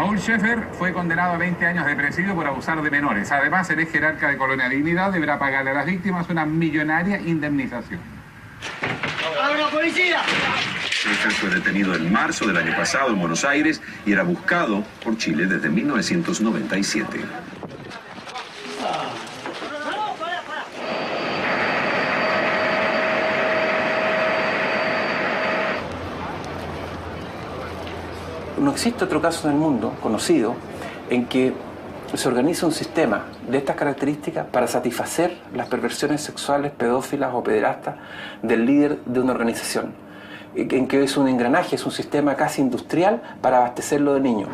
Paul Schaeffer fue condenado a 20 años de presidio por abusar de menores. Además, el ex jerarca de Colonia Dignidad deberá pagarle a las víctimas una millonaria indemnización. ¡Abra, policía! Schaeffer fue detenido en marzo del año pasado en Buenos Aires y era buscado por Chile desde 1997. No existe otro caso en el mundo conocido en que se organiza un sistema de estas características para satisfacer las perversiones sexuales, pedófilas o pederastas del líder de una organización, en que es un engranaje, es un sistema casi industrial para abastecerlo de niños.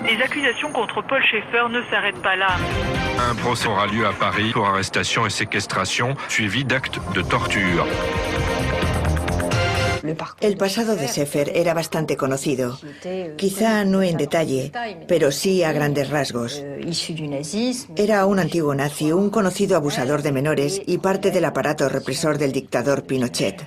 Les accusations contre Paul Schaeffer ne s'arrêtent pas là. Un procès aura lieu à Paris pour arrestation et séquestration, suivi d'actes de torture. El pasado de Schaeffer era bastante conocido, quizá no en detalle, pero sí a grandes rasgos. Era un antiguo nazi, un conocido abusador de menores y parte del aparato represor del dictador Pinochet.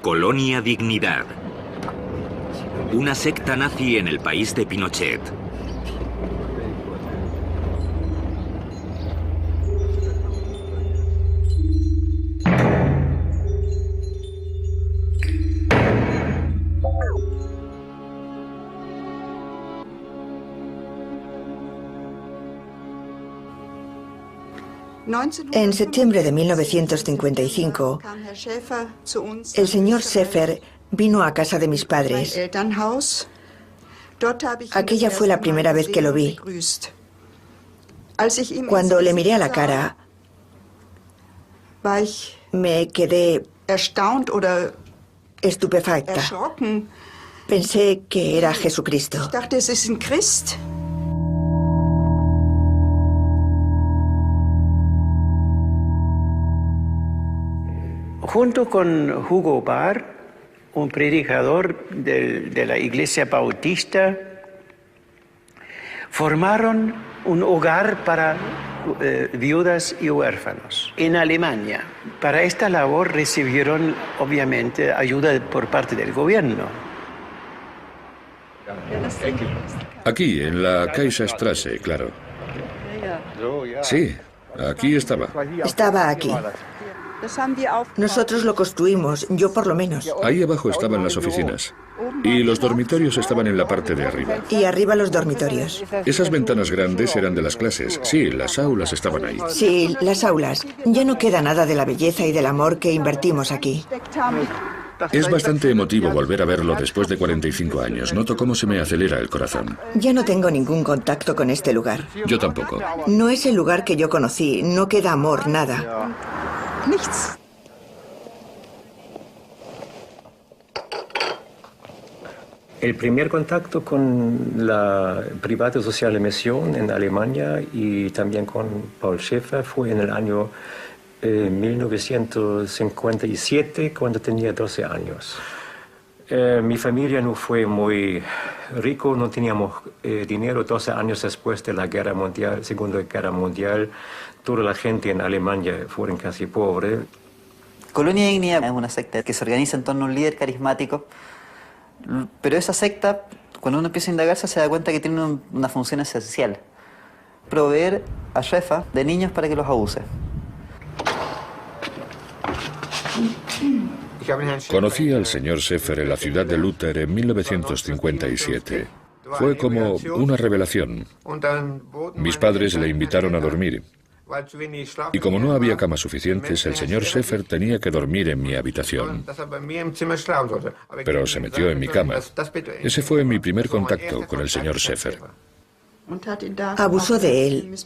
Colonia Dignidad. Una secta nazi en el país de Pinochet. En septiembre de 1955, el señor Schaeffer vino a casa de mis padres. Aquella fue la primera vez que lo vi. Cuando le miré a la cara, me quedé estupefacta. Pensé que era Jesucristo. Junto con Hugo Barr, un predicador de la Iglesia Bautista, formaron un hogar para viudas y huérfanos en Alemania. Para esta labor recibieron, obviamente, ayuda por parte del gobierno. Aquí, en la Kaiserstraße, claro. Sí, aquí estaba. Estaba aquí. Nosotros lo construimos, yo por lo menos. Ahí abajo estaban las oficinas. Y los dormitorios estaban en la parte de arriba. Y arriba los dormitorios. Esas ventanas grandes eran de las clases. Sí, las aulas estaban ahí. Sí, las aulas. Ya no queda nada de la belleza y del amor que invertimos aquí. Es bastante emotivo volver a verlo después de 45 años. Noto cómo se me acelera el corazón. Ya no tengo ningún contacto con este lugar. Yo tampoco. No es el lugar que yo conocí. No queda amor, nada. El primer contacto con la Private Soziale Mission en Alemania y también con Paul Schaeffer fue en el año 1957, cuando tenía 12 años. Mi familia no fue muy rico, no teníamos dinero. 12 años después de la Guerra Mundial, Segunda Guerra Mundial, toda la gente en Alemania fueron casi pobres. Colonia Dignidad es una secta que se organiza en torno a un líder carismático, pero esa secta, cuando uno empieza a indagarse, se da cuenta que tiene una función esencial: proveer a Schaeffer de niños para que los abuse. Conocí al señor Schaeffer en la ciudad de Luther en 1957. Fue como una revelación. Mis padres le invitaron a dormir. Y como no había camas suficientes, el señor Schaeffer tenía que dormir en mi habitación. Pero se metió en mi cama. Ese fue mi primer contacto con el señor Schaeffer. Abusó de él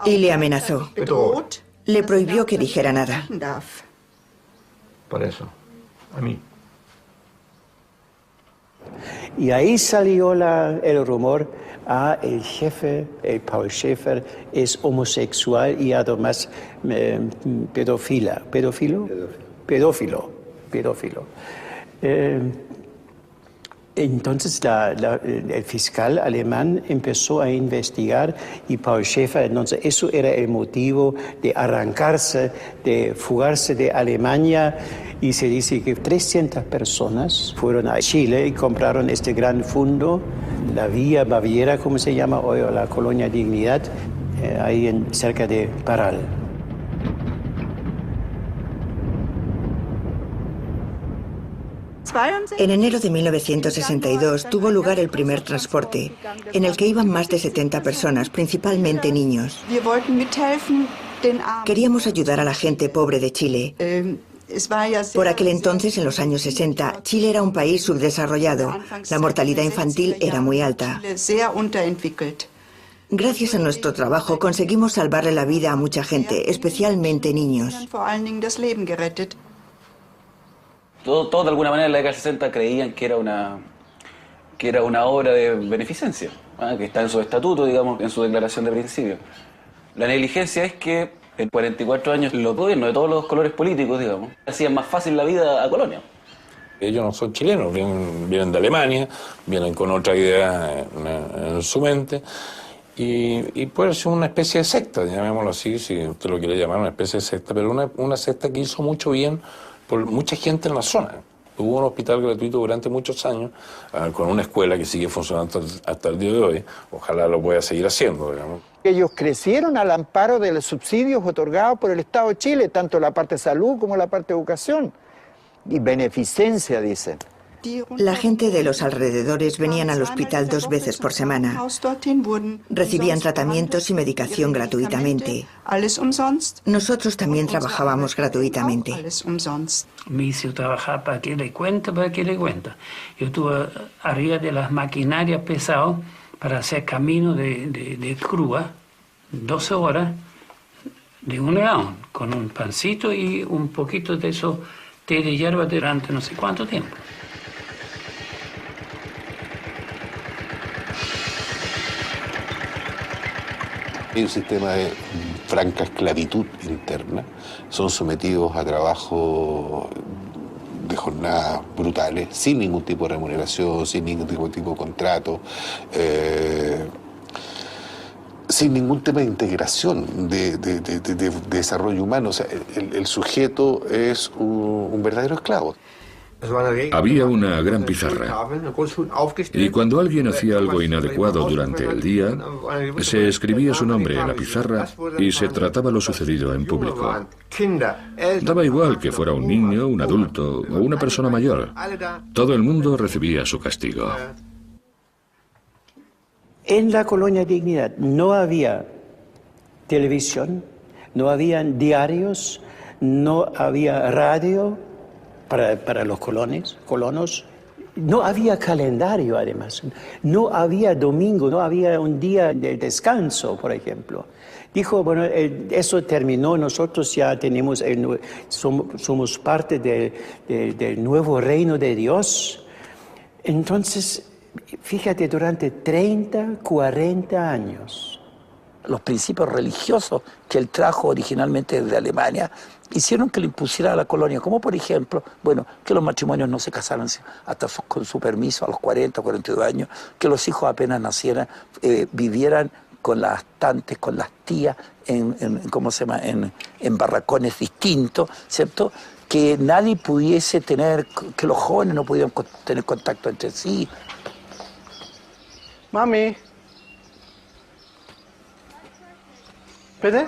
y le amenazó. Le prohibió que dijera nada. Por eso, a mí. Y ahí salió el rumor, el jefe, el Paul Schaefer, es homosexual y además pedófilo. Entonces el fiscal alemán empezó a investigar y Paul Schaefer, entonces eso era el motivo de arrancarse, de fugarse de Alemania, y se dice que 300 personas fueron a Chile y compraron este gran fondo, la Vía Baviera, como se llama hoy, o la Colonia Dignidad, ahí cerca de Parral. En enero de 1962 tuvo lugar el primer transporte, en el que iban más de 70 personas, principalmente niños. Queríamos ayudar a la gente pobre de Chile. Por aquel entonces, en los años 60, Chile era un país subdesarrollado. La mortalidad infantil era muy alta. Gracias a nuestro trabajo conseguimos salvarle la vida a mucha gente, especialmente niños. Todos de alguna manera en la década del 60 creían que era una obra de beneficencia, que está en su estatuto, digamos, en su declaración de principio. La negligencia es que en 44 años los gobiernos de todos los colores políticos, digamos, hacían más fácil la vida a Colonia. Ellos no son chilenos, vienen de Alemania, vienen con otra idea en su mente, y puede ser una especie de secta, llamémoslo así, si usted lo quiere llamar una especie de secta, pero una secta que hizo mucho bien por mucha gente en la zona. Hubo un hospital gratuito durante muchos años, con una escuela que sigue funcionando hasta el día de hoy. Ojalá lo pueda seguir haciendo, digamos. Ellos crecieron al amparo de los subsidios otorgados por el Estado de Chile, tanto la parte de salud como la parte de educación. Y beneficencia, dicen. La gente de los alrededores venían al hospital 2 veces por semana. Recibían tratamientos y medicación gratuitamente. Nosotros también trabajábamos gratuitamente. Me hizo trabajar para que le cuenta. Yo estuve arriba de las maquinarias pesadas para hacer camino de grúa, 12 horas, de un león, con un pancito y un poquito de eso té de hierba durante no sé cuánto tiempo. Hay un sistema de franca esclavitud interna, son sometidos a trabajo de jornadas brutales, sin ningún tipo de remuneración, sin ningún tipo de contrato, sin ningún tema de integración, de desarrollo humano. O sea, el sujeto es un verdadero esclavo. Había una gran pizarra y cuando alguien hacía algo inadecuado durante el día, se escribía su nombre en la pizarra y se trataba lo sucedido en público. Daba igual que fuera un niño, un adulto o una persona mayor. Todo el mundo recibía su castigo. En la Colonia Dignidad no había televisión, no habían diarios, no había radio para los colonos. No había calendario, además. No había domingo, no había un día de descanso, por ejemplo. Dijo, bueno, eso terminó, nosotros ya tenemos, somos parte del nuevo reino de Dios. Entonces, fíjate, durante 30, 40 años. Los principios religiosos que él trajo originalmente desde Alemania hicieron que le impusiera a la colonia, como por ejemplo, bueno, que los matrimonios no se casaran hasta con su permiso a los 40, 42 años, que los hijos apenas nacieran, vivieran con las tantes, con las tías, ¿cómo se llama?, en barracones distintos, ¿cierto?, que nadie pudiese tener, que los jóvenes no pudieran tener contacto entre sí. Mami. ¿Pede?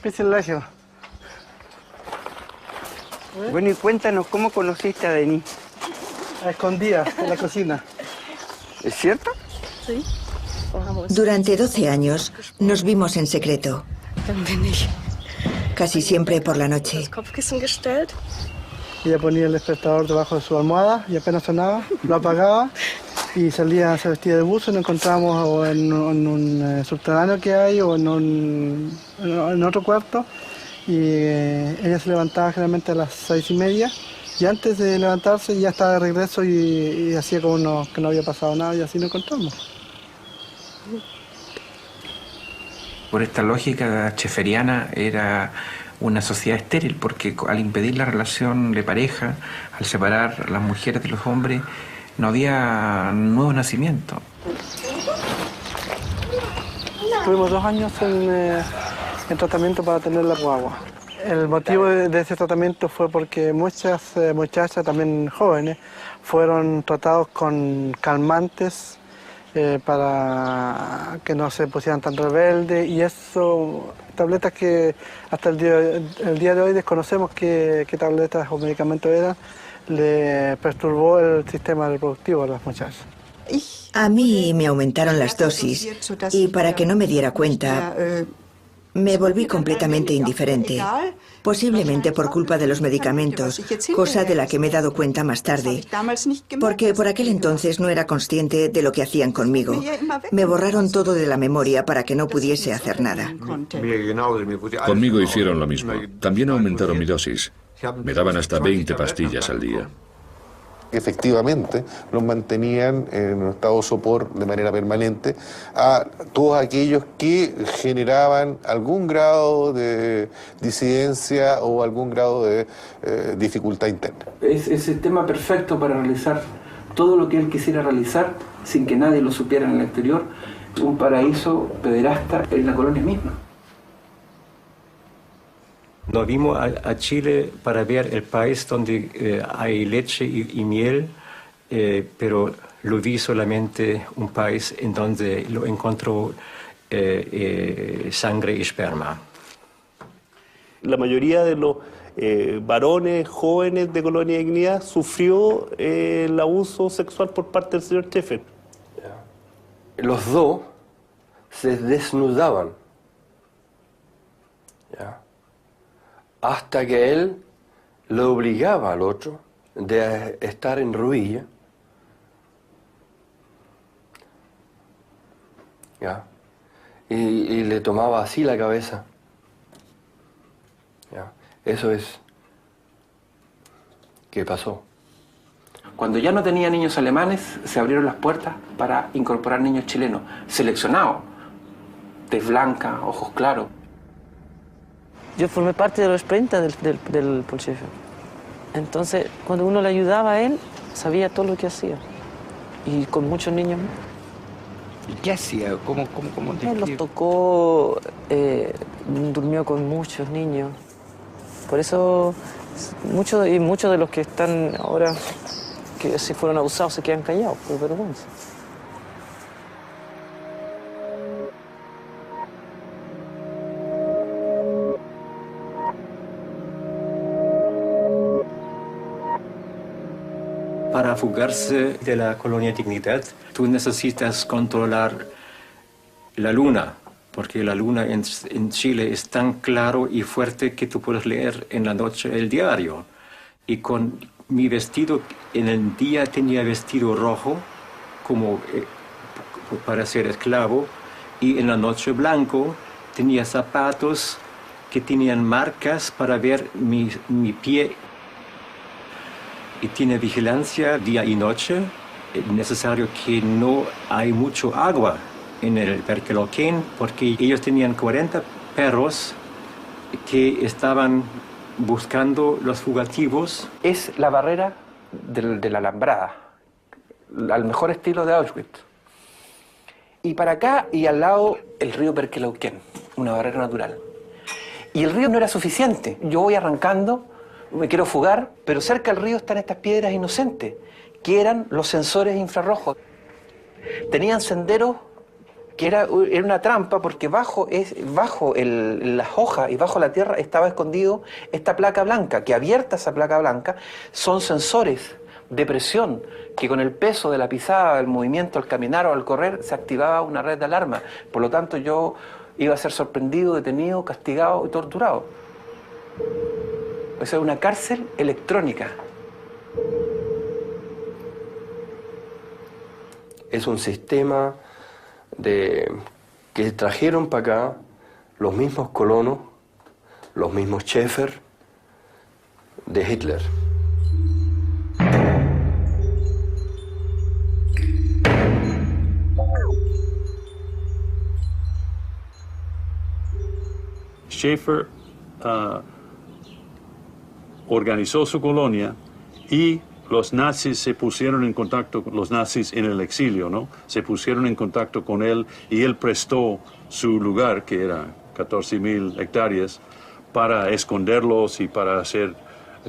Písenlayo. Bueno, y cuéntanos, ¿cómo conociste a Denis? A escondidas, en la cocina. ¿Es cierto? Sí. Durante 12 años nos vimos en secreto. Casi siempre por la noche. Ella ponía el despertador debajo de su almohada y apenas sonaba, lo apagaba y salía, se vestía de buzo y nos encontrábamos en un subterráneo que hay o en otro cuarto. Y ella se levantaba generalmente a las 6:30 Y antes de levantarse ya estaba de regreso y hacía como que no había pasado nada y así nos encontramos. Por esta lógica schefferiana era una sociedad estéril, porque al impedir la relación de pareja, al separar a las mujeres de los hombres, no había nuevo nacimiento. Tuvimos 2 años en tratamiento para tener la guagua. El motivo de ese tratamiento fue porque muchas muchachas, también jóvenes, fueron tratados con calmantes para que no se pusieran tan rebeldes, y eso, tabletas que hasta el día de hoy desconocemos qué tabletas o medicamentos eran, le perturbó el sistema reproductivo a las muchachas. A mí me aumentaron las dosis y para que no me diera cuenta, me volví completamente indiferente, posiblemente por culpa de los medicamentos, cosa de la que me he dado cuenta más tarde, porque por aquel entonces no era consciente de lo que hacían conmigo. Me borraron todo de la memoria para que no pudiese hacer nada. Conmigo hicieron lo mismo. También aumentaron mi dosis. Me daban hasta 20 pastillas al día. Efectivamente, los mantenían en un estado de sopor de manera permanente a todos aquellos que generaban algún grado de disidencia o algún grado de dificultad interna. Es el sistema perfecto para realizar todo lo que él quisiera realizar sin que nadie lo supiera en el exterior. Un paraíso pederasta en la colonia misma. Nos vimos a Chile para ver el país donde hay leche y miel, pero lo vi solamente un país en donde lo encontró sangre y esperma. La mayoría de los varones jóvenes de Colonia Dignidad sufrió el abuso sexual por parte del señor Scheffer. Los dos se desnudaban. ¿Ya? Hasta que él le obligaba al otro de estar en rodilla, ¿ya? Y le tomaba así la cabeza, ¿ya? Eso es ¿qué pasó? Cuando ya no tenía niños alemanes, se abrieron las puertas para incorporar niños chilenos, seleccionados, tez blanca, ojos claros. Yo formé parte de los 30 del Paul Schaeffer. Entonces, cuando uno le ayudaba a él, sabía todo lo que hacía. Y con muchos niños más. ¿Y qué hacía? ¿Cómo él los tocó, durmió con muchos niños. Por eso, muchos de los que están ahora, que se fueron abusados, se quedan callados, por vergüenza. Para fugarse de la colonia Dignidad, tú necesitas controlar la luna, porque la luna en Chile es tan claro y fuerte que tú puedes leer en la noche el diario. Y con mi vestido, en el día tenía vestido rojo, como para ser esclavo, y en la noche blanco tenía zapatos que tenían marcas para ver mi pie. Y tiene vigilancia día y noche. Es necesario que no hay mucho agua en el Perkele-Okén, porque ellos tenían 40 perros que estaban buscando los fugitivos. Es la barrera de la alambrada, al mejor estilo de Auschwitz. Y para acá y al lado el río Perkele-Okén, una barrera natural. Y el río no era suficiente. Yo voy arrancando, me quiero fugar, pero cerca del río están estas piedras inocentes, que eran los sensores infrarrojos. Tenían senderos que era una trampa, porque bajo las hojas y bajo la tierra estaba escondido esta placa blanca, que abierta esa placa blanca son sensores de presión, que con el peso de la pisada, el movimiento, al caminar o al correr, se activaba una red de alarma. Por lo tanto, yo iba a ser sorprendido, detenido, castigado y torturado. Eso es una cárcel electrónica. Es un sistema que trajeron para acá los mismos colonos, los mismos Schäfer de Hitler. Schaefer organizó su colonia y los nazis se pusieron en contacto, los nazis en el exilio, ¿no? Se pusieron en contacto con él y él prestó su lugar, que era 14.000 hectáreas, para esconderlos y para hacer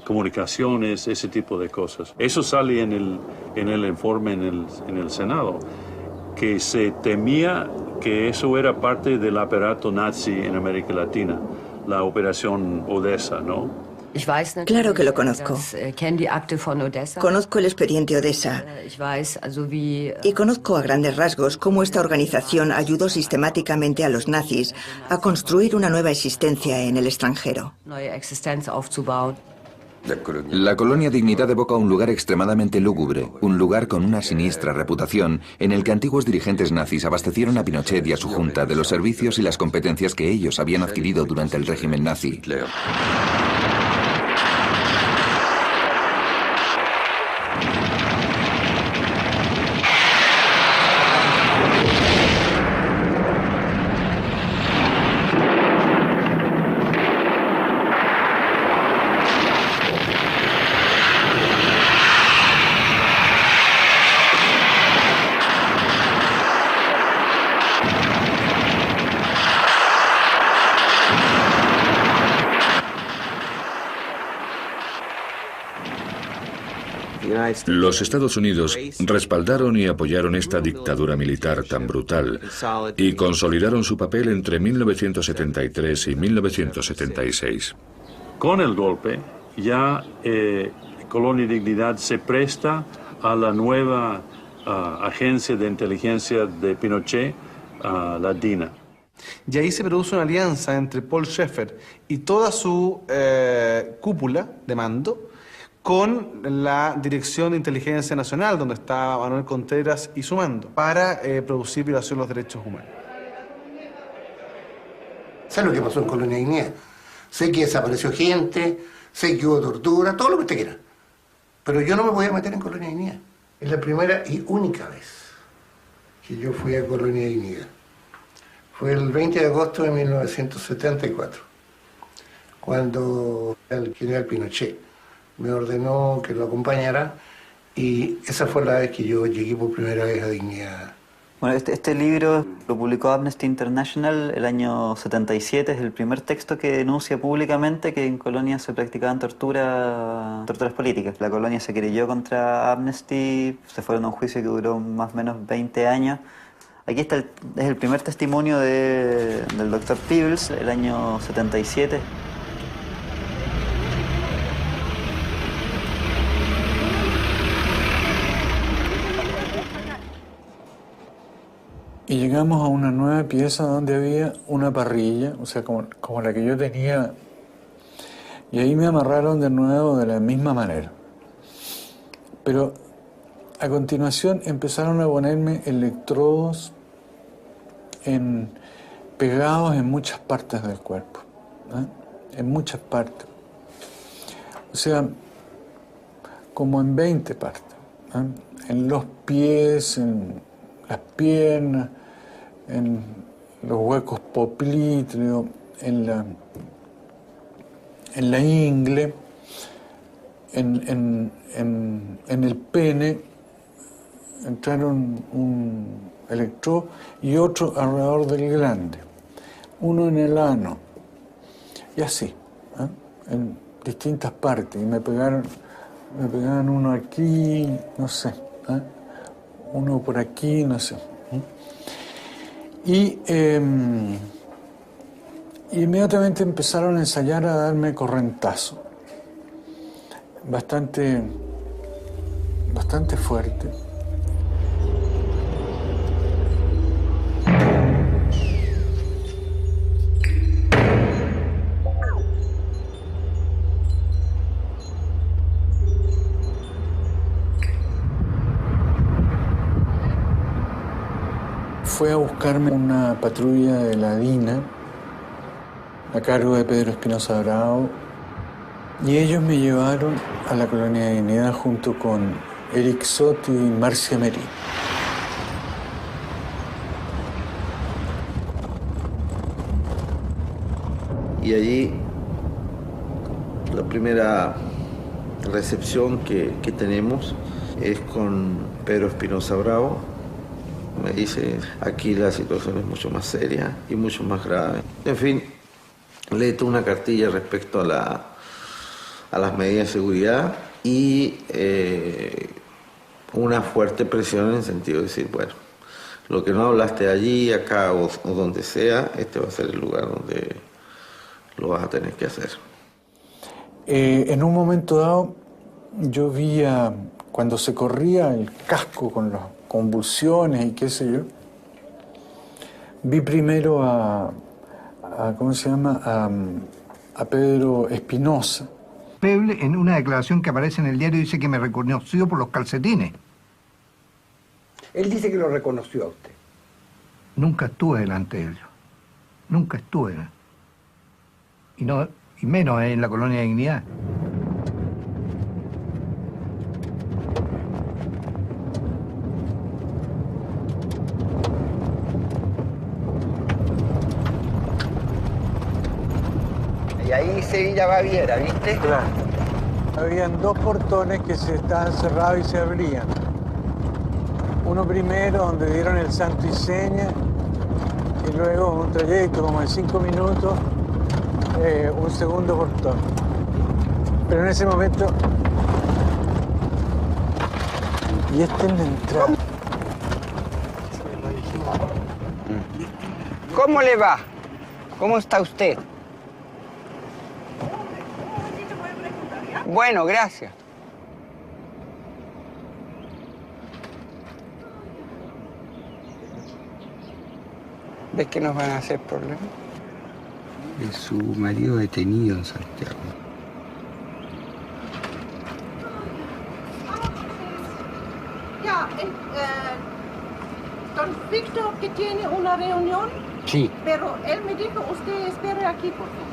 comunicaciones, ese tipo de cosas. Eso sale en el informe en el Senado, que se temía que eso era parte del aparato nazi en América Latina, la operación Odessa, ¿no? Claro que lo conozco. Conozco el expediente Odessa y conozco a grandes rasgos cómo esta organización ayudó sistemáticamente a los nazis a construir una nueva existencia en el extranjero. La colonia Dignidad evoca un lugar extremadamente lúgubre, un lugar con una siniestra reputación, en el que antiguos dirigentes nazis abastecieron a Pinochet y a su junta de los servicios y las competencias que ellos habían adquirido durante el régimen nazi. Los Estados Unidos respaldaron y apoyaron esta dictadura militar tan brutal y consolidaron su papel entre 1973 y 1976. Con el golpe, ya Colonia Dignidad se presta a la nueva agencia de inteligencia de Pinochet, la DINA. Y ahí se produce una alianza entre Paul Schaefer y toda su cúpula de mando con la Dirección de Inteligencia Nacional, donde está Manuel Contreras y su mando, para producir violación de los derechos humanos. ¿Sabes lo que pasó en Colonia Dignidad? Sé que desapareció gente, sé que hubo tortura, todo lo que usted quiera. Pero yo no me voy a meter en Colonia Dignidad. Es la primera y única vez que yo fui a Colonia Dignidad. Fue el 20 de agosto de 1974, cuando el general Pinochet me ordenó que lo acompañara y esa fue la vez que yo llegué por primera vez a Dignidad. Bueno, este libro lo publicó Amnesty International el año 77, es el primer texto que denuncia públicamente que en Colonia se practicaban torturas políticas. La colonia se querelló contra Amnesty, se fueron a un juicio que duró más o menos 20 años. Aquí es el primer testimonio del doctor Peebles, el año 77. Y llegamos a una nueva pieza donde había una parrilla, o sea, como la que yo tenía. Y ahí me amarraron de nuevo de la misma manera. Pero a continuación empezaron a ponerme electrodos pegados en muchas partes del cuerpo, en muchas partes. O sea, como en 20 partes, en los pies, en las piernas, en los huecos poplíteos, en la ingle, en el pene, entraron un electrodo y otro alrededor del glande, uno en el ano, y así, en distintas partes. Y me pegaban uno aquí, no sé, uno por aquí, no sé. Y inmediatamente empezaron a ensayar a darme correntazo, bastante fuerte. Fue a buscarme una patrulla de la DINA a cargo de Pedro Espinosa Bravo y ellos me llevaron a la Colonia de Dignidad junto con Eric Sotti y Marcia Merí. Y allí la primera recepción que tenemos es con Pedro Espinosa Bravo. Me dice, aquí la situación es mucho más seria y mucho más grave. En fin, lee toda una cartilla respecto a las medidas de seguridad y una fuerte presión en el sentido de decir, bueno, lo que no hablaste allí, acá o donde sea, este va a ser el lugar donde lo vas a tener que hacer. En un momento dado, yo vi cuando se corría el casco con las convulsiones y qué sé yo, vi primero ¿cómo se llama? A Pedro Espinosa. Peble, en una declaración que aparece en el diario, dice que me reconoció por los calcetines. Él dice que lo reconoció a usted. Nunca estuve delante de ellos. Nunca estuve. Y menos en la Colonia de Dignidad. Y ahí Sevilla Baviera, ¿viste? Claro. Habían dos portones que estaban cerrados y se abrían. Uno primero donde dieron el santo y seña, y luego un trayecto como de 5 minutos, un segundo portón. Pero en ese momento... Y esta es la entrada. ¿Cómo le va? ¿Cómo está usted? Bueno, gracias. ¿Ves que nos van a hacer problemas? Es su marido detenido en Santiago. Ya, don Víctor que tiene una reunión. Sí. Pero él me dijo, usted espere aquí, por favor.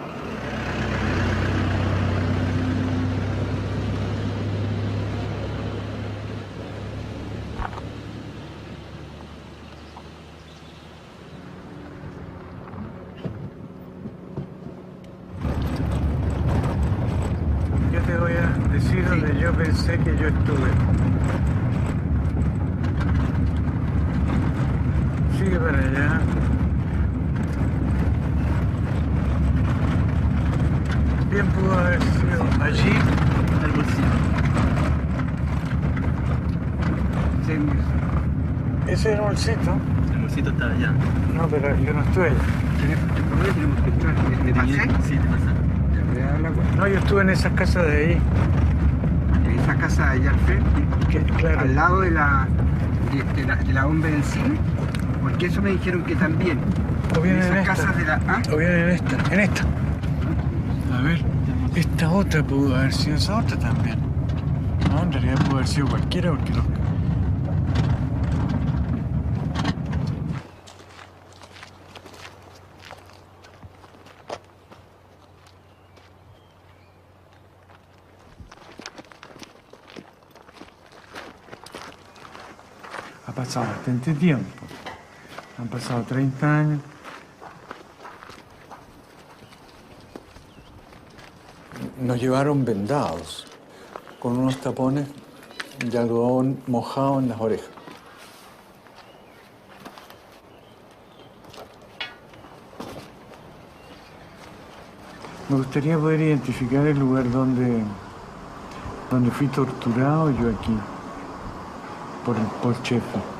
Yo te voy a decir donde yo pensé que yo estuve. Sigue para allá. Bien pudo haber sido allí. El bolsillo. ¿Ese era el bolsito? El bolsito estaba allá. No, pero yo no estuve allá. Tenemos que entrar. ¿Me pasé? Sí, te pasaste. No, yo estuve en esas casas de ahí. En esa casa de allá al frente, claro. al lado de la bomba del cine, porque eso me dijeron que también. O vienen en esas esta. casas de la... ¿Ah? O vienen en esta. En esta. A ver, esta otra pudo haber sido esa otra también. No, en realidad pudo haber sido cualquiera porque los... Ha pasado bastante tiempo. Han pasado 30 años. Nos llevaron vendados, con unos tapones de algodón mojado en las orejas. Me gustaría poder identificar el lugar donde fui torturado yo aquí, por el Paul Schaeffer.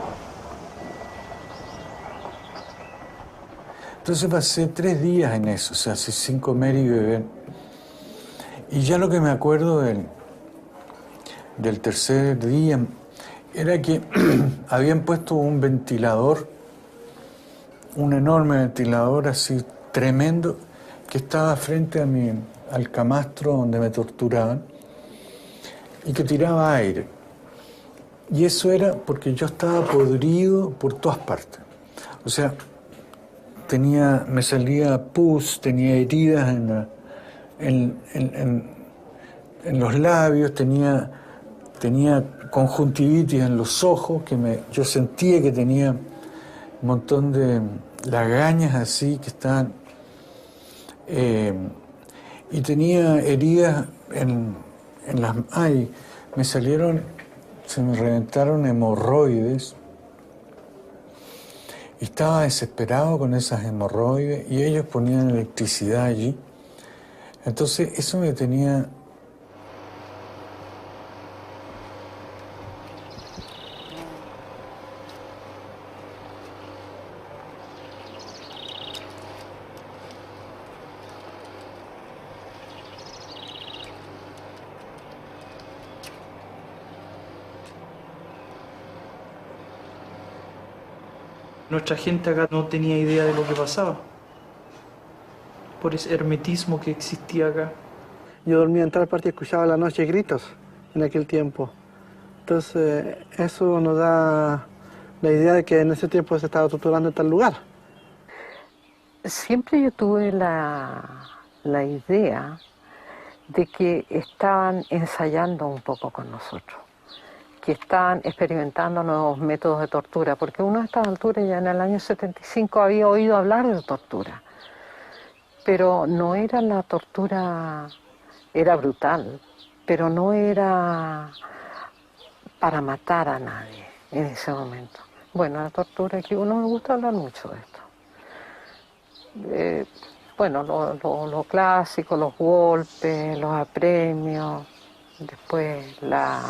Entonces pasé 3 días en eso, o sea, sin comer y beber. Y ya lo que me acuerdo del tercer día era que habían puesto un ventilador, un enorme ventilador así tremendo, que estaba frente al camastro donde me torturaban y que tiraba aire. Y eso era porque yo estaba podrido por todas partes. O sea, me salía pus, tenía heridas en los labios, tenía conjuntivitis en los ojos, yo sentía que tenía un montón de lagañas así que estaban y tenía heridas en las... Ay, se me reventaron hemorroides. Estaba desesperado con esas hemorroides y ellos ponían electricidad allí. Entonces eso me tenía... Nuestra gente acá no tenía idea de lo que pasaba, por ese hermetismo que existía acá. Yo dormía en tal parte y escuchaba a la noche gritos en aquel tiempo. Entonces eso nos da la idea de que en ese tiempo se estaba torturando en tal lugar. Siempre yo tuve la idea de que estaban ensayando un poco con nosotros, que estaban experimentando nuevos métodos de tortura, porque uno a estas alturas, ya en el año 75, había oído hablar de tortura, pero no era la tortura, era brutal, pero no era para matar a nadie en ese momento. Bueno, la tortura, que uno me gusta hablar mucho de esto. Bueno, lo clásico, los golpes, los apremios, después la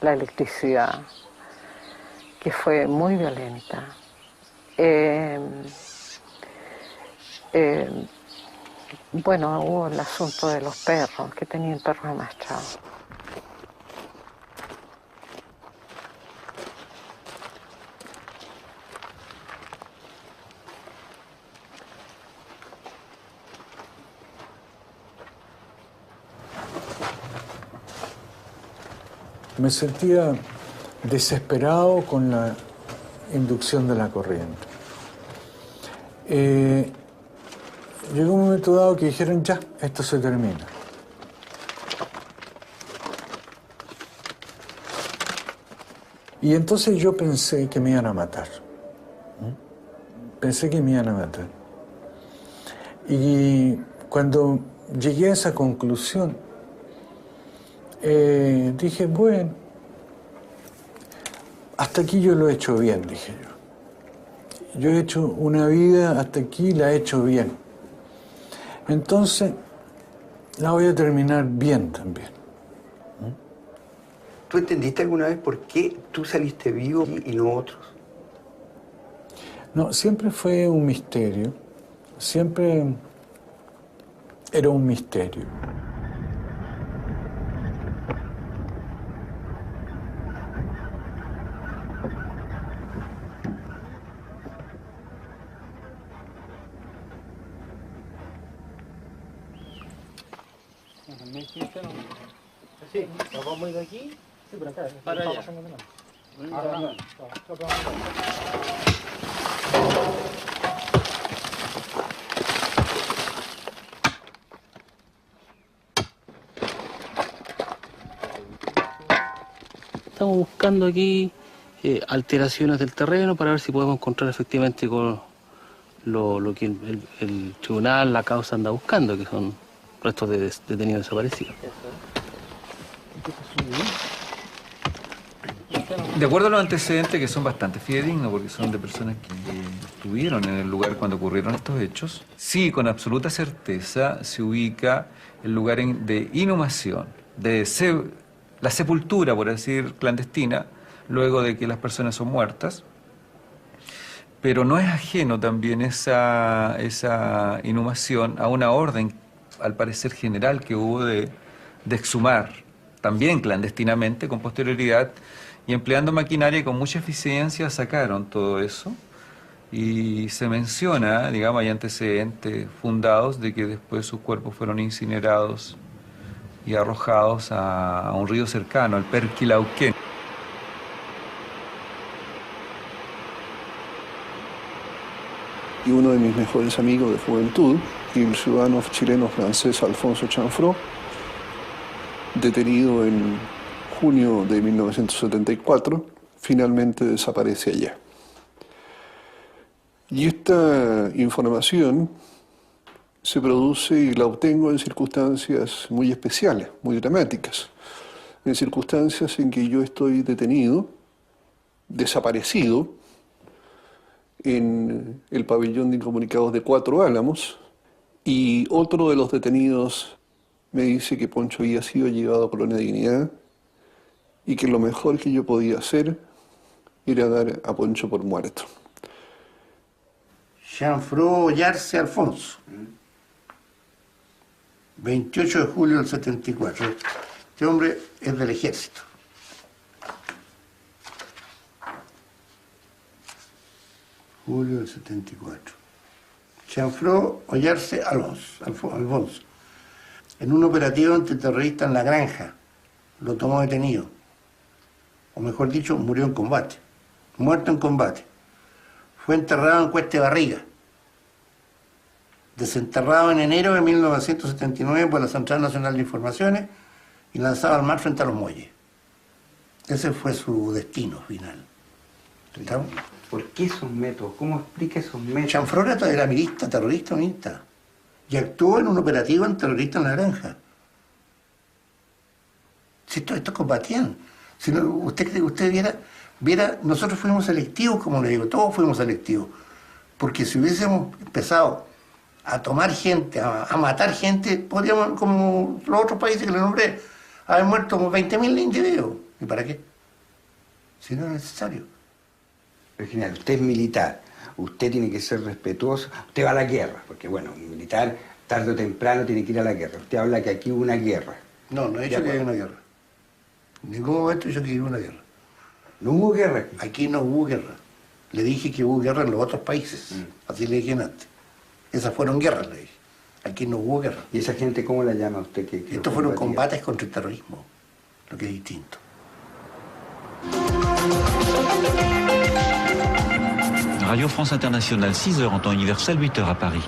electricidad, que fue muy violenta. Bueno, hubo el asunto de los perros, que tenían perros amaestrados. Me sentía desesperado con la inducción de la corriente. Llegó un momento dado que dijeron, ya, esto se termina. Y entonces yo pensé que me iban a matar. Pensé que me iban a matar. Y cuando llegué a esa conclusión, dije, bueno, hasta aquí yo lo he hecho bien, dije yo. Yo he hecho una vida, hasta aquí la he hecho bien. Entonces, la voy a terminar bien también. ¿Tú entendiste alguna vez por qué tú saliste vivo y no otros? No, siempre fue un misterio. Siempre era un misterio. Sí, nos vamos a ir de aquí. Sí, pero acá. Para allá. Ahora no. Estamos buscando aquí alteraciones del terreno para ver si podemos encontrar efectivamente con lo que el tribunal, la causa anda buscando, que son restos de detenidos desaparecidos. De acuerdo a los antecedentes, que son bastante fidedignos, porque son de personas que estuvieron en el lugar cuando ocurrieron estos hechos, sí, con absoluta certeza se ubica el lugar de inhumación, la sepultura, por decir, clandestina, luego de que las personas son muertas. Pero no es ajeno también esa inhumación a una orden, al parecer general, que hubo de exhumar, también clandestinamente, con posterioridad, y empleando maquinaria, y con mucha eficiencia sacaron todo eso. Y se menciona, digamos, hay antecedentes fundados de que después sus cuerpos fueron incinerados y arrojados a un río cercano, el Perquilauquén. Y uno de mis mejores amigos de juventud, el ciudadano chileno-francés Alfonso Chanfrot, detenido en junio de 1974, finalmente desaparece allá. Y esta información se produce y la obtengo en circunstancias muy especiales, muy dramáticas. En circunstancias en que yo estoy detenido, desaparecido, en el pabellón de incomunicados de Cuatro Álamos, y otro de los detenidos me dice que Poncho había sido llevado a Colonia Dignidad y que lo mejor que yo podía hacer era dar a Poncho por muerto. Jean-François Yarse Alfonso, 28 de julio del 74. Este hombre es del ejército. Julio del 74. Jean-François Ollarse Alfonso. En un operativo antiterrorista en La Granja, lo tomó detenido. O mejor dicho, murió en combate. Muerto en combate. Fue enterrado en Cuesta de Barriga. Desenterrado en enero de 1979 por la Central Nacional de Informaciones y lanzado al mar frente a los muelles. Ese fue su destino final. ¿Estamos? ¿Por qué esos métodos? ¿Cómo explica esos métodos? Jean-François era mirista, terrorista, unista. Y actuó en un operativo antiterrorista en La Granja. Si estos combatían. Si no, usted viera, nosotros fuimos selectivos, como le digo, todos fuimos selectivos. Porque si hubiésemos empezado a tomar gente, a matar gente, podríamos, como los otros países que le nombré, haber muerto como 20.000 individuos. ¿Y para qué? Si no es necesario. Pero general, usted es militar, usted tiene que ser respetuoso, usted va a la guerra, porque bueno, un militar tarde o temprano tiene que ir a la guerra. Usted habla que aquí hubo una guerra. No, no he dicho que haya una guerra. En ningún momento he dicho que hubo una guerra. ¿No hubo guerra? Aquí no hubo guerra. Le dije que hubo guerra en los otros países. Así le dije antes. Esas fueron guerras, le dije. Aquí no hubo guerra. ¿Y esa gente cómo la llama usted? Estos fueron combates contra el terrorismo, lo que es distinto. Radio France Internationale, 6 heures en temps universel, 8 heures à Paris.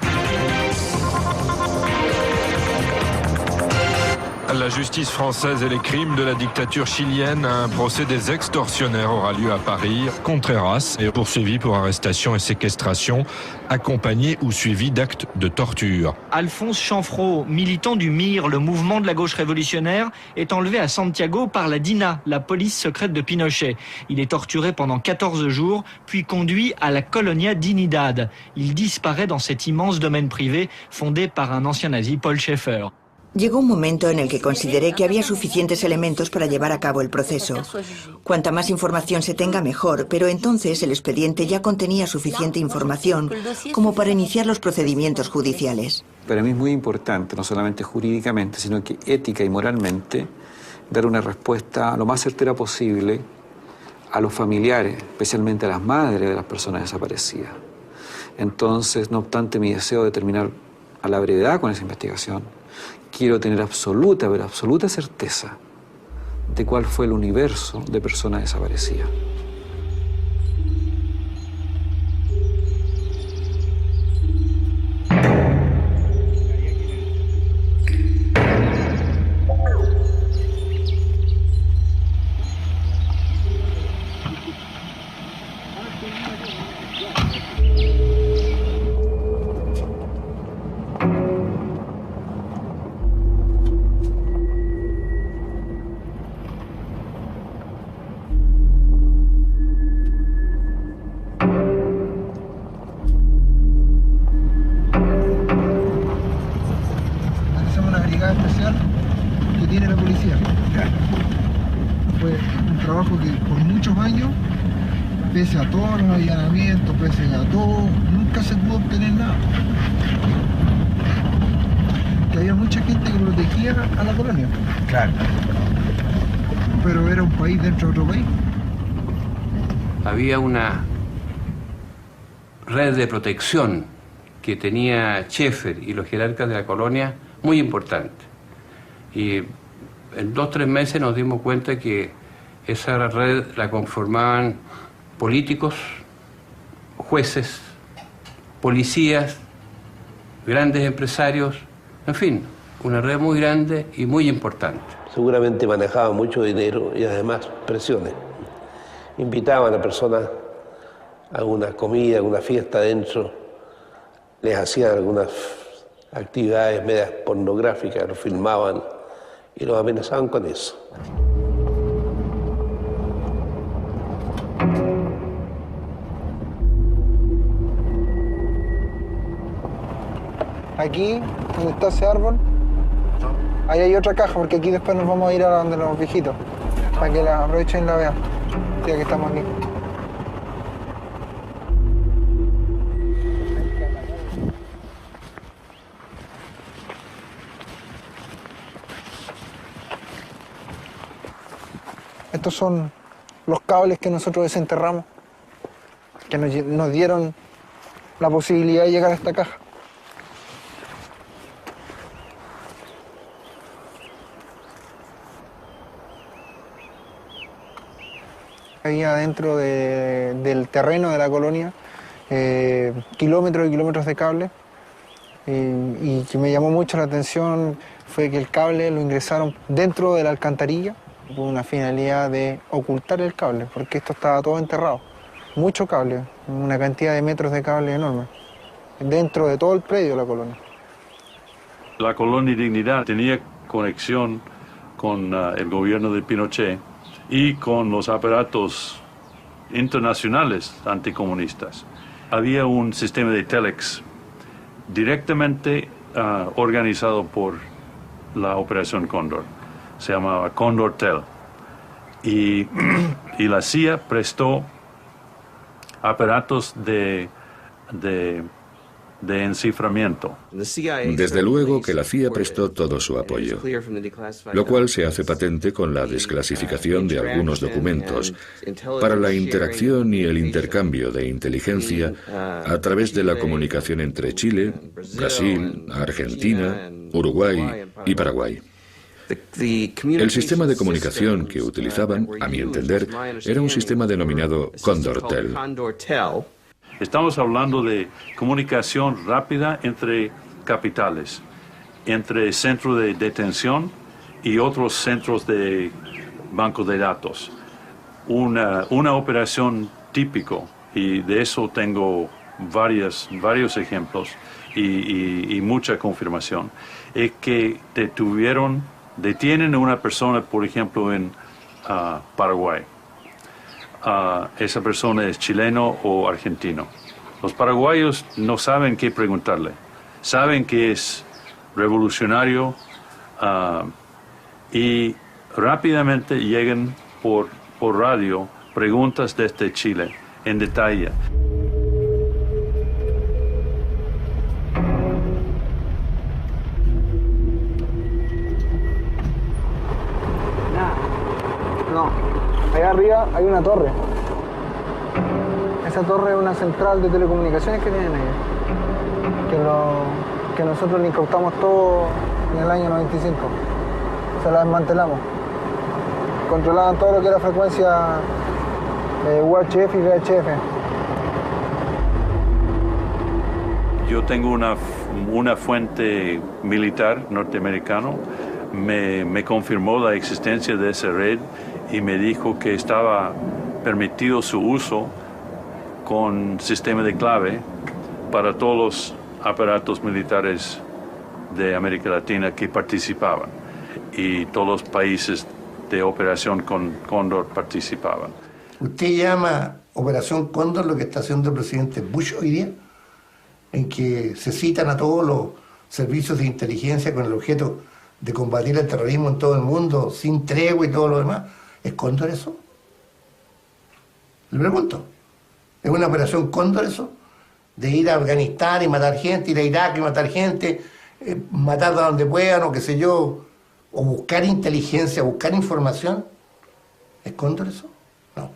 La justice française et les crimes de la dictature chilienne. Un procès des extorsionnaires aura lieu à Paris. Contreras est poursuivi pour arrestation et séquestration, accompagné ou suivi d'actes de torture. Alphonse Chanfraud, militant du MIR, le mouvement de la gauche révolutionnaire, est enlevé à Santiago par la DINA, la police secrète de Pinochet. Il est torturé pendant 14 jours, puis conduit à la Colonia Dignidad. Il disparaît dans cet immense domaine privé fondé par un ancien nazi, Paul Schaeffer. Llegó un momento en el que consideré que había suficientes elementos para llevar a cabo el proceso. Cuanta más información se tenga, mejor, pero entonces el expediente ya contenía suficiente información como para iniciar los procedimientos judiciales. Para mí es muy importante, no solamente jurídicamente, sino que ética y moralmente, dar una respuesta lo más certera posible a los familiares, especialmente a las madres de las personas desaparecidas. Entonces, no obstante mi deseo de terminar a la brevedad con esa investigación, quiero tener absoluta, pero absoluta certeza de cuál fue el universo de personas desaparecidas. Pese a todos los allanamientos, pese a todo, nunca se pudo obtener nada. Que había mucha gente que protegía a la colonia. Claro. Pero era un país dentro de otro país. Había una red de protección que tenía Schaeffer y los jerarcas de la colonia muy importante. Y en 2 o 3 meses nos dimos cuenta que esa red la conformaban políticos, jueces, policías, grandes empresarios, en fin, una red muy grande y muy importante. Seguramente manejaban mucho dinero y además presiones. Invitaban a personas a una comida, a una fiesta adentro, les hacían algunas actividades medias pornográficas, los filmaban y los amenazaban con eso. Aquí, donde está ese árbol, ahí hay otra caja, porque aquí después nos vamos a ir a donde los viejitos, para que la aprovechen y la vean, ya que estamos aquí. Estos son los cables que nosotros desenterramos, que nos dieron la posibilidad de llegar a esta caja. Había dentro del terreno de la colonia kilómetros y kilómetros de cable, y que me llamó mucho la atención fue que el cable lo ingresaron dentro de la alcantarilla con una finalidad de ocultar el cable, porque esto estaba todo enterrado. Mucho cable, una cantidad de metros de cable enorme, dentro de todo el predio de la colonia. La colonia Dignidad tenía conexión con el gobierno de Pinochet y con los aparatos internacionales anticomunistas. Había un sistema de telex directamente organizado por la Operación Cóndor. Se llamaba Cóndor Tel. Y la CIA prestó aparatos de enciframiento. Desde luego que la CIA prestó todo su apoyo, lo cual se hace patente con la desclasificación de algunos documentos para la interacción y el intercambio de inteligencia a través de la comunicación entre Chile, Brasil, Argentina, Uruguay y Paraguay. El sistema de comunicación que utilizaban, a mi entender, era un sistema denominado Condortel. Estamos hablando de comunicación rápida entre capitales, entre centros de detención y otros centros de banco de datos. Una operación típico, y de eso tengo varios ejemplos y mucha confirmación, es que detienen a una persona, por ejemplo, en Paraguay. Esa persona es chileno o argentino. Los paraguayos no saben qué preguntarle. Saben que es revolucionario y rápidamente llegan por radio preguntas desde Chile en detalle. Allá arriba hay una torre. Esa torre es una central de telecomunicaciones que tienen ellos. Que nosotros le incautamos todo en el año 95. Se la desmantelamos. Controlaban todo lo que era frecuencia UHF y VHF. Yo tengo una fuente militar norteamericano. Me confirmó la existencia de esa red y me dijo que estaba permitido su uso con sistema de clave para todos los aparatos militares de América Latina que participaban, y todos los países de Operación Cóndor participaban. ¿Usted llama Operación Cóndor lo que está haciendo el presidente Bush hoy día? En que se citan a todos los servicios de inteligencia con el objeto de combatir el terrorismo en todo el mundo, sin tregua y todo lo demás. ¿Es Cóndor eso? Le pregunto. ¿Es una operación Cóndor eso? De ir a Afganistán y matar gente, ir a Irak y matar gente, matar de donde puedan o qué sé yo, o buscar inteligencia, buscar información. ¿Es Cóndor eso? No.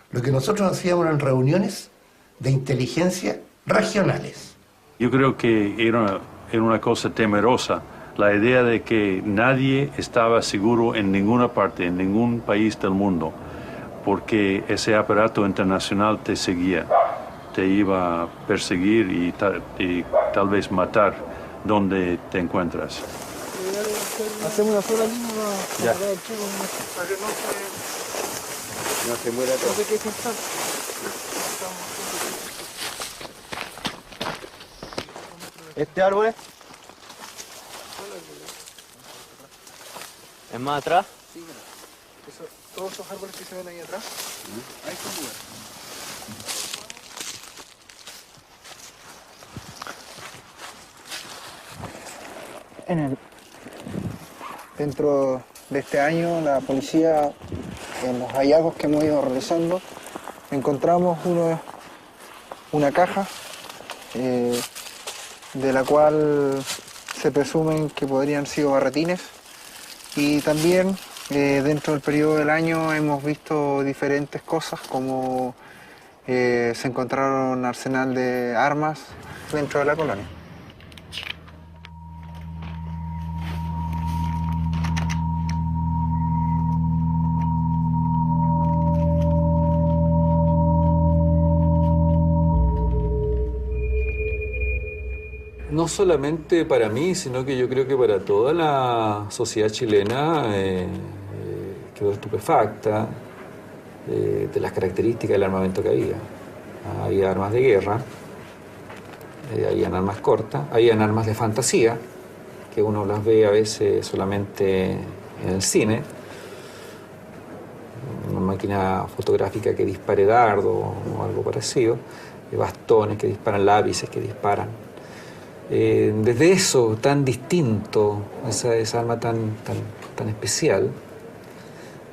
Lo que nosotros hacíamos eran reuniones de inteligencia regionales. Yo creo que era una cosa temerosa, la idea de que nadie estaba seguro en ninguna parte, en ningún país del mundo, porque ese aparato internacional te seguía, te iba a perseguir y tal vez matar donde te encuentras. Hacemos una sola línea Ya. para que No se muera todo. no se quejen tanto. Este árbol es ¿Es más atrás? Sí, mira. Todos esos árboles que se ven ahí atrás, ahí está el lugar. Dentro de este año, la policía, en los hallazgos que hemos ido realizando, encontramos una caja de la cual se presumen que podrían haber sido barretines, y también dentro del periodo del año hemos visto diferentes cosas, como se encontraron un arsenal de armas dentro de la colonia. No solamente para mí, sino que yo creo que para toda la sociedad chilena quedó estupefacta de las características del armamento que había. Había armas de guerra, habían armas cortas, habían armas de fantasía, que uno las ve a veces solamente en el cine. Una máquina fotográfica que dispare dardo o algo parecido, bastones que disparan, lápices que disparan. Desde eso tan distinto, esa arma tan especial,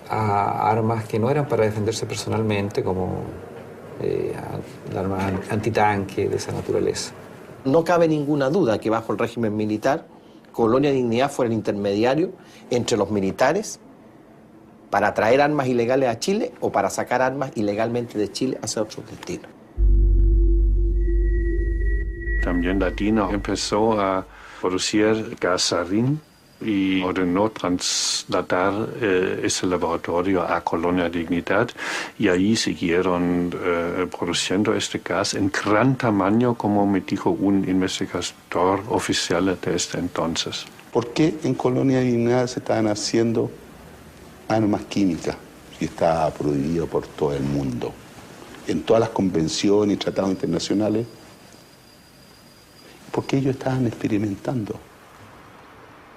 a armas que no eran para defenderse personalmente, como armas antitanque de esa naturaleza. No cabe ninguna duda que bajo el régimen militar, Colonia Dignidad fue el intermediario entre los militares para traer armas ilegales a Chile o para sacar armas ilegalmente de Chile hacia otros destinos. También la DINA empezó a producir gas sarín y ordenó trasladar ese laboratorio a Colonia Dignidad, y ahí siguieron produciendo este gas en gran tamaño, como me dijo un investigador oficial de este entonces. ¿Por qué en Colonia Dignidad se estaban haciendo armas químicas y está prohibido por todo el mundo? En todas las convenciones y tratados internacionales, porque ellos estaban experimentando.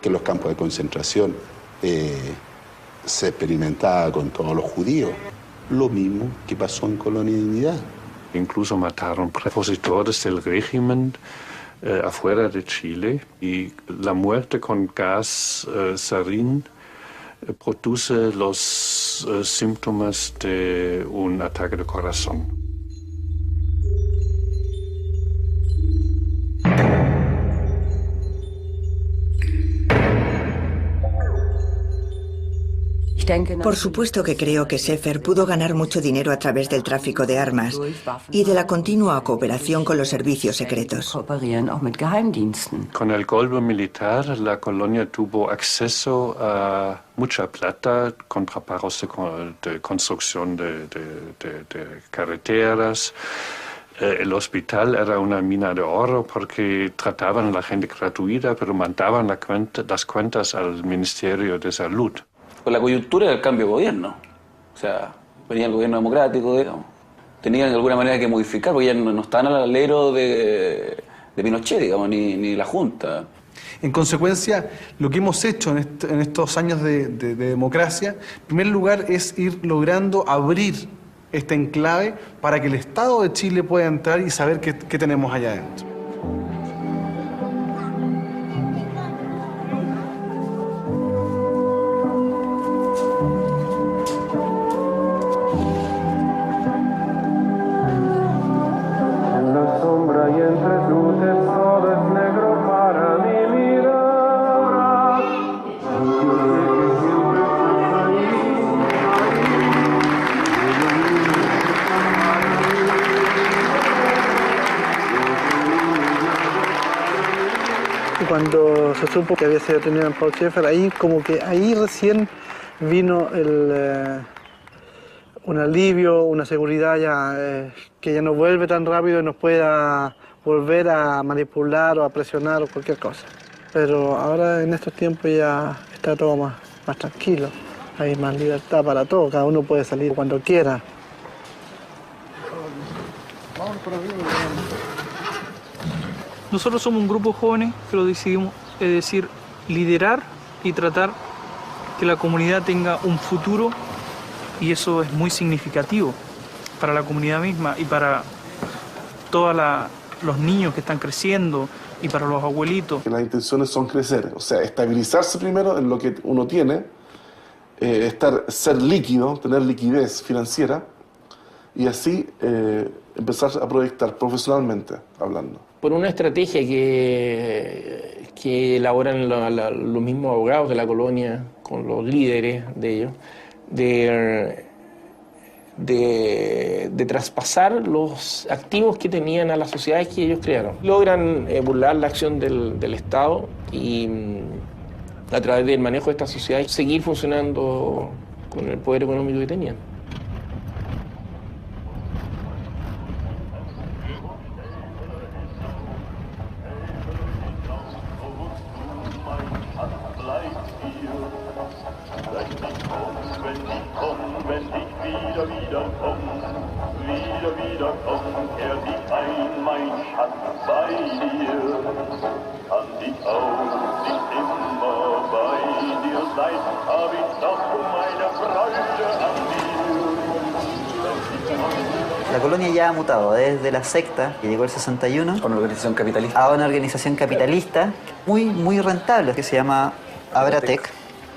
Que en los campos de concentración se experimentaba con todos los judíos. Lo mismo que pasó en Colonia Dignidad. Incluso mataron prepositores del régimen afuera de Chile, y la muerte con gas sarín produce los síntomas de un ataque de corazón. Por supuesto que creo que Sefer pudo ganar mucho dinero a través del tráfico de armas y de la continua cooperación con los servicios secretos. Con el golpe militar, la colonia tuvo acceso a mucha plata, contrapagos de construcción de carreteras. El hospital era una mina de oro porque trataban a la gente gratuita, pero mandaban las cuentas al Ministerio de Salud. Con la coyuntura del cambio de gobierno. O sea, venía el gobierno democrático, digamos. Tenían de alguna manera que modificar, porque ya no estaban al alero de Pinochet, digamos, ni la Junta. En consecuencia, lo que hemos hecho en estos años de democracia, en primer lugar, es ir logrando abrir este enclave para que el Estado de Chile pueda entrar y saber qué tenemos allá adentro. Cuando se supo que había sido detenido en Paul Schaeffer, ahí recién vino un alivio, una seguridad ya, que ya no vuelve tan rápido y nos pueda volver a manipular o a presionar o cualquier cosa. Pero ahora en estos tiempos ya está todo más tranquilo, hay más libertad para todo, cada uno puede salir cuando quiera. Nosotros somos un grupo de jóvenes que lo decidimos, es decir, liderar y tratar que la comunidad tenga un futuro, y eso es muy significativo para la comunidad misma y para todos los niños que están creciendo y para los abuelitos. Las intenciones son crecer, o sea, estabilizarse primero en lo que uno tiene, ser líquido, tener liquidez financiera y así empezar a proyectar profesionalmente hablando. Por una estrategia que elaboran los mismos abogados de la colonia con los líderes de ellos, de traspasar los activos que tenían a las sociedades que ellos crearon. Logran burlar la acción del Estado y a través del manejo de estas sociedades seguir funcionando con el poder económico que tenían. La colonia ya ha mutado desde la secta, que llegó el 61, a una organización capitalista. A una organización capitalista muy rentable, que se llama Abratec,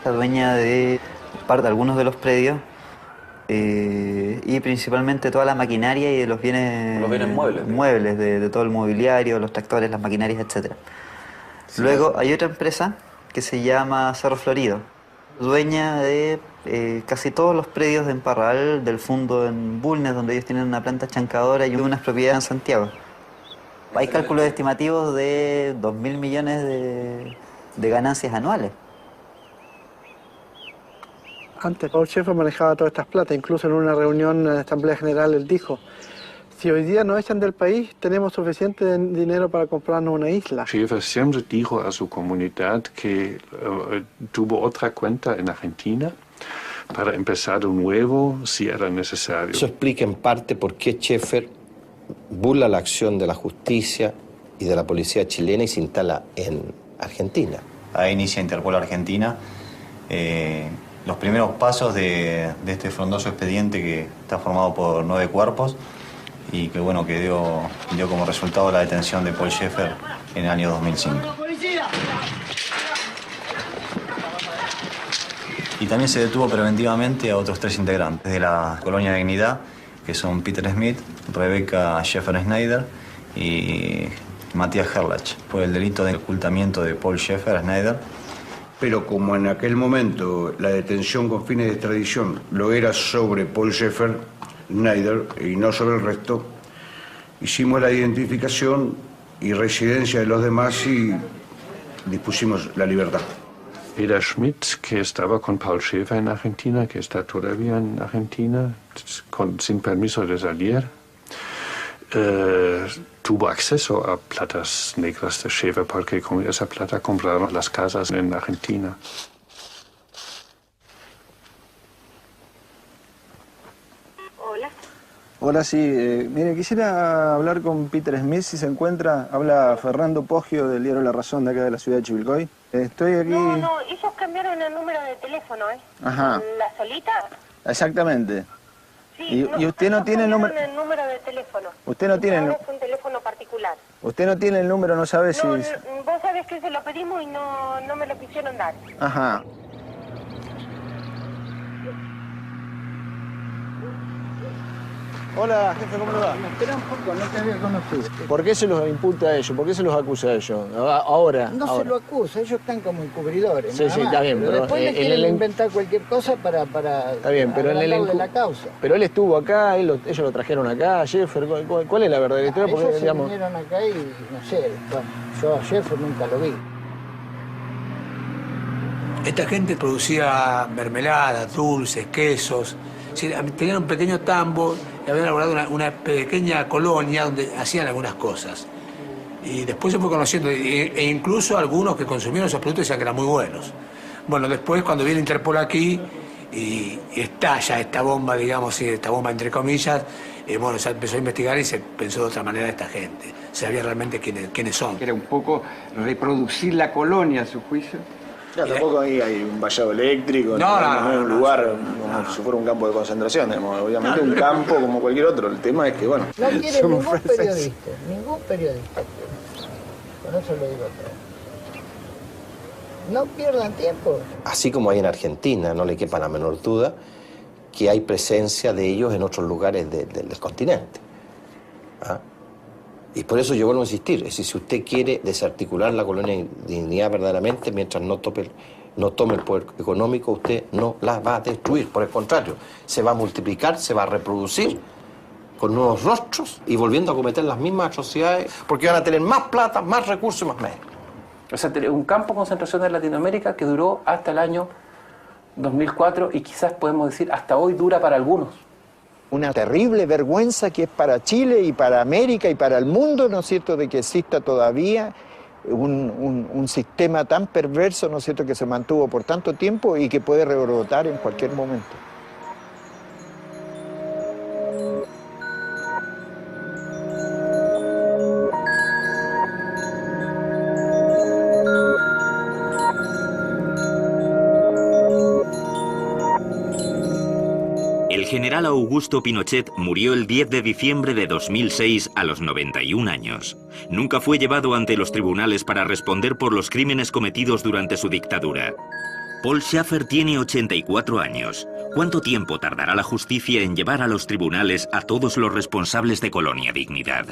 la dueña de algunos de los predios y principalmente toda la maquinaria y de los bienes muebles de todo el mobiliario, los tractores, las maquinarias, etc. Sí. Luego hay otra empresa que se llama Cerro Florido, dueña de casi todos los predios de Emparral, del Fundo en Bulnes, donde ellos tienen una planta chancadora y unas propiedades en Santiago. Hay cálculos estimativos de 2.000 millones de ganancias anuales. Antes Paul Schaeffer manejaba todas estas plata, incluso en una reunión en la Asamblea General él dijo: si hoy día nos echan del país, tenemos suficiente dinero para comprarnos una isla. Schaeffer siempre dijo a su comunidad que tuvo otra cuenta en Argentina para empezar de nuevo si era necesario. Eso explica en parte por qué Schaeffer burla la acción de la justicia y de la policía chilena y se instala en Argentina. Ahí inicia Interpol Argentina. Los primeros pasos de este frondoso expediente que está formado por 9 cuerpos y que bueno, que dio como resultado la detención de Paul Schaeffer en el año 2005. Y también se detuvo preventivamente a otros 3 integrantes de la Colonia de Dignidad, que son Peter Smith, Rebecca Schaeffer-Schneider y Matías Herlach, por el delito de ocultamiento de Paul Schaeffer-Schneider. Pero como en aquel momento la detención con fines de extradición lo era sobre Paul Schaeffer-Schneider y no sobre el resto, hicimos la identificación y residencia de los demás y dispusimos la libertad. Peter Schmidt, que estaba con Paul Schaeffer en Argentina, que está todavía en Argentina, sin permiso de salir, tuvo acceso a platas negras de Schaeffer porque con esa plata compraron las casas en Argentina. Hola, sí. Mire, quisiera hablar con Peter Smith, si se encuentra. Habla Fernando Poggio, del diario La Razón, de acá de la ciudad de Chivilcoy. Estoy aquí... No, ellos cambiaron el número de teléfono, ¿eh? Ajá. ¿La solita? Exactamente. Sí, y usted no tiene el número... el número de teléfono. Usted no tiene... Es un teléfono particular. Usted no tiene el número, no sabe si... Vos sabés que se lo pedimos y no me lo quisieron dar. Ajá. Hola, jefe, ¿cómo le va? Espera un poco, no te había conocido. ¿Por qué se los imputa a ellos? ¿Por qué se los acusa a ellos? Ahora. No se lo acusa, ellos están como encubridores. Sí, sí, está bien. Pero después le quieren inventar cualquier cosa para está bien, pero la causa. Pero él estuvo acá, ellos lo trajeron acá, Schaeffer. ¿Cuál es la verdadera historia? Porque, ellos se vinieron acá y no sé, yo a Schaeffer nunca lo vi. Esta gente producía mermeladas, dulces, quesos. Tenían un pequeño tambo y habían elaborado una pequeña colonia donde hacían algunas cosas. Y después se fue conociendo, e incluso algunos que consumieron esos productos decían que eran muy buenos. Bueno, después cuando viene Interpol aquí y estalla esta bomba, digamos, esta bomba entre comillas, bueno, se empezó a investigar y se pensó de otra manera esta gente. Se sabía realmente quiénes son. Era un poco reproducir la colonia, a su juicio. No, tampoco ahí hay un vallado eléctrico, No, es un lugar como si fuera un campo de concentración, digamos. Obviamente un campo como cualquier otro. El tema es que, bueno, No quiere somos ningún franceses. periodista. Con eso lo digo todo. No pierdan tiempo. Así como hay en Argentina, no le quepa la menor duda, que hay presencia de ellos en otros lugares del continente. ¿Ah? Y por eso yo vuelvo a insistir, es decir, si usted quiere desarticular la colonia de dignidad verdaderamente, mientras no tome el poder económico, usted no la va a destruir. Por el contrario, se va a multiplicar, se va a reproducir con nuevos rostros y volviendo a cometer las mismas atrocidades, porque van a tener más plata, más recursos y más medios. O sea, un campo de concentración en Latinoamérica que duró hasta el año 2004 y quizás podemos decir hasta hoy dura para algunos. Una terrible vergüenza que es para Chile y para América y para el mundo, ¿no es cierto?, de que exista todavía un sistema tan perverso, ¿no es cierto?, que se mantuvo por tanto tiempo y que puede rebrotar en cualquier momento. El general Augusto Pinochet murió el 10 de diciembre de 2006 a los 91 años. Nunca fue llevado ante los tribunales para responder por los crímenes cometidos durante su dictadura. Paul Schaeffer tiene 84 años. ¿Cuánto tiempo tardará la justicia en llevar a los tribunales a todos los responsables de Colonia Dignidad?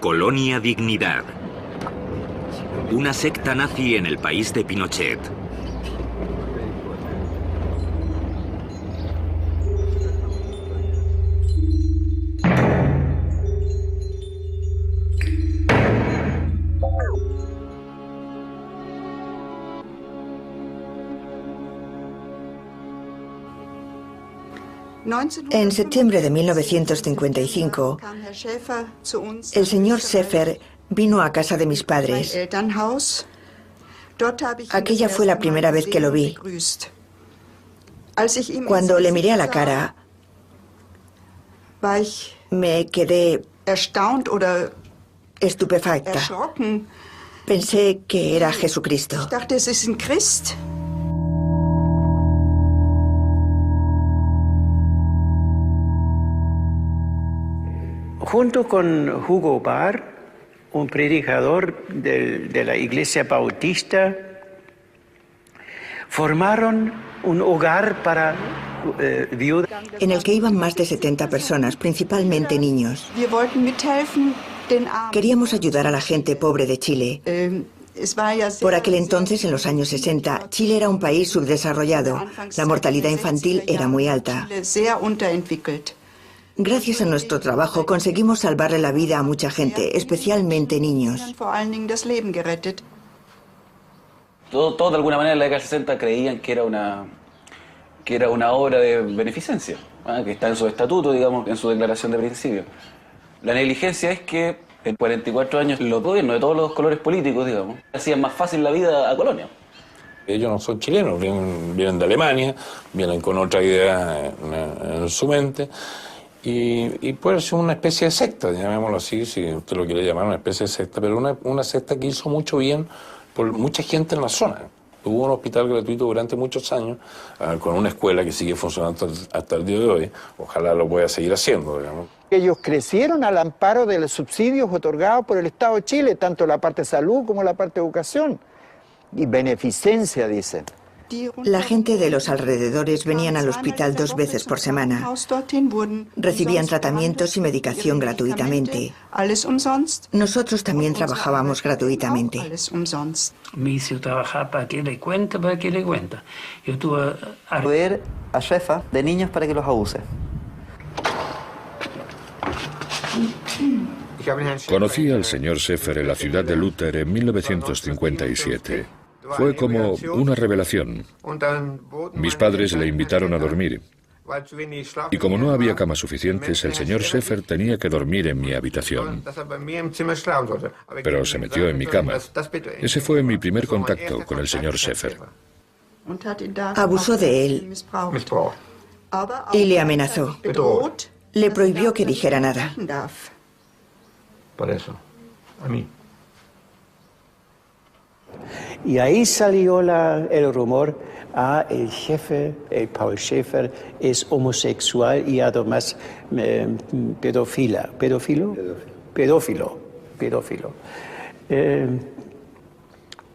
Colonia Dignidad. Una secta nazi en el país de Pinochet. En septiembre de 1955, el señor Schaeffer vino a casa de mis padres. Aquella fue la primera vez que lo vi. Cuando le miré a la cara, me quedé estupefacta. Pensé que era Jesucristo. Junto con Hugo Barr, un predicador de la Iglesia Bautista, formaron un hogar para viudas. En el que iban más de 70 personas, principalmente niños. Queríamos ayudar a la gente pobre de Chile. Por aquel entonces, en los años 60, Chile era un país subdesarrollado. La mortalidad infantil era muy alta. Gracias a nuestro trabajo conseguimos salvarle la vida a mucha gente, especialmente niños. Todos de alguna manera en la década del 60 creían que era una obra de beneficencia, que está en su estatuto, digamos, en su declaración de principio. La negligencia es que en 44 años los gobiernos de todos los colores políticos, digamos, hacían más fácil la vida a Colonia. Ellos no son chilenos, vienen de Alemania, vienen con otra idea en su mente. Y puede ser una especie de secta, llamémoslo así, si usted lo quiere llamar una especie de secta, pero una secta que hizo mucho bien por mucha gente en la zona. Hubo un hospital gratuito durante muchos años, con una escuela que sigue funcionando hasta el día de hoy. Ojalá lo pueda seguir haciendo, digamos. Ellos crecieron al amparo de los subsidios otorgados por el Estado de Chile, tanto la parte de salud como la parte de educación. Y beneficencia, dicen. La gente de los alrededores venían al hospital 2 veces por semana. Recibían tratamientos y medicación gratuitamente. Nosotros también trabajábamos gratuitamente. Me hizo trabajar para que le cuenta, Yo tuve Ver a jefas de niños para que los abuse. Conocí al señor Sefer en la ciudad de Luther en 1957. Fue como una revelación. Mis padres le invitaron a dormir. Y como no había camas suficientes, el señor Sefer tenía que dormir en mi habitación. Pero se metió en mi cama. Ese fue mi primer contacto con el señor Sefer. Abusó de él y le amenazó. Le prohibió que dijera nada. Por eso, a mí. Y ahí salió el rumor, el jefe, Paul Schaefer, es homosexual y además pedófilo.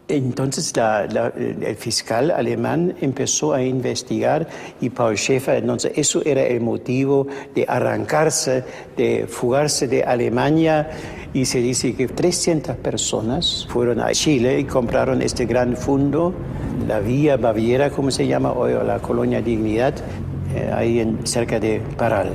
Entonces el fiscal alemán empezó a investigar y Paul Schaefer, entonces eso era el motivo de arrancarse, de fugarse de Alemania, y se dice que 300 personas fueron a Chile y compraron este gran fondo, la Vía Baviera, como se llama hoy, o la Colonia Dignidad, ahí cerca de Parral.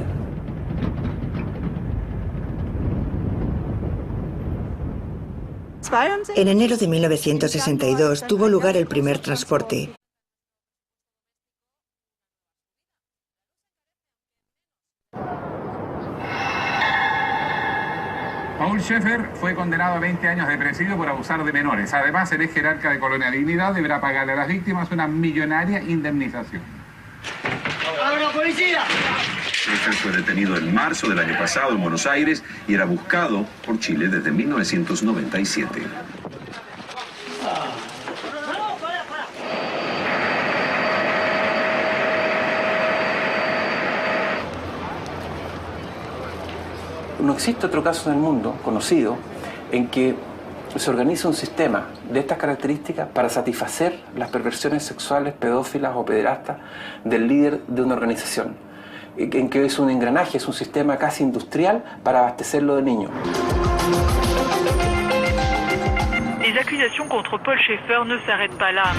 En enero de 1962 tuvo lugar el primer transporte. Paul Schaefer fue condenado a 20 años de presidio por abusar de menores. Además, el ex jerarca de Colonia Dignidad deberá pagarle a las víctimas una millonaria indemnización. ¡Abra, policía! Schaefer fue detenido en marzo del año pasado en Buenos Aires y era buscado por Chile desde 1997. No existe otro caso en el mundo conocido en que se organiza un sistema de estas características para satisfacer las perversiones sexuales, pedófilas o pederastas del líder de una organización, en que es un engranaje, es un sistema casi industrial para abastecerlo de niños. Les accusations contre Paul Schaefer ne s'arrêtent pas là.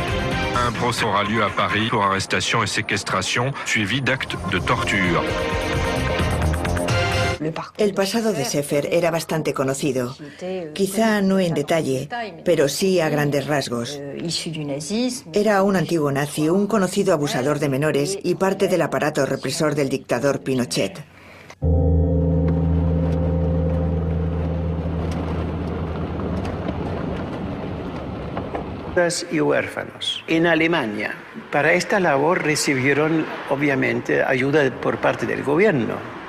Un procès aura lieu à Paris pour arrestation et séquestration, suivi d'actes de torture. El pasado de Sefer era bastante conocido, quizá no en detalle, pero sí a grandes rasgos. Era un antiguo nazi, un conocido abusador de menores y parte del aparato represor del dictador Pinochet. Y huérfanos. En Alemania, para esta labor recibieron, obviamente, ayuda por parte del gobierno.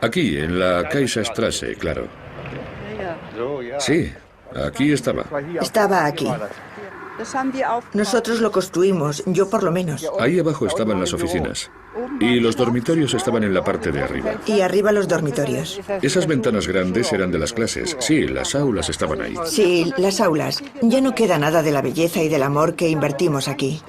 Aquí, en la Kaiserstraße, claro. Sí, aquí estaba. Estaba aquí. Nosotros lo construimos, yo por lo menos. Ahí abajo estaban las oficinas. Y los dormitorios estaban en la parte de arriba. Y arriba los dormitorios. Esas ventanas grandes eran de las clases. Sí, las aulas estaban ahí. Sí, las aulas. Ya no queda nada de la belleza y del amor que invertimos aquí.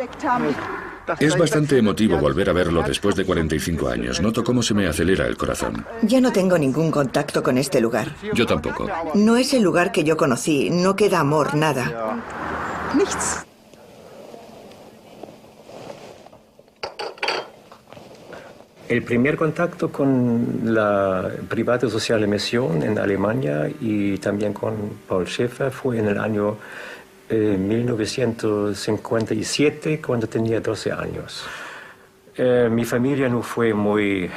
Es bastante emotivo volver a verlo después de 45 años. Noto cómo se me acelera el corazón. Ya no tengo ningún contacto con este lugar. Yo tampoco. No es el lugar que yo conocí. No queda amor, nada. El primer contacto con la Private Soziale Mission en Alemania y también con Paul Schaefer fue en el año 1957, cuando tenía 12 años. Mi familia no fue muy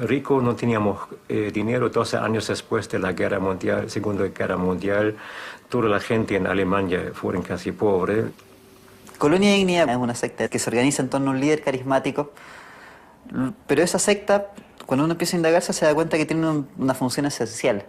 rico, no teníamos dinero. 12 años después de la Guerra Mundial, Segunda Guerra Mundial, toda la gente en Alemania fueron casi pobres. Colonia Dignidad es una secta que se organiza en torno a un líder carismático, pero esa secta, cuando uno empieza a indagarse, se da cuenta que tiene una función esencial.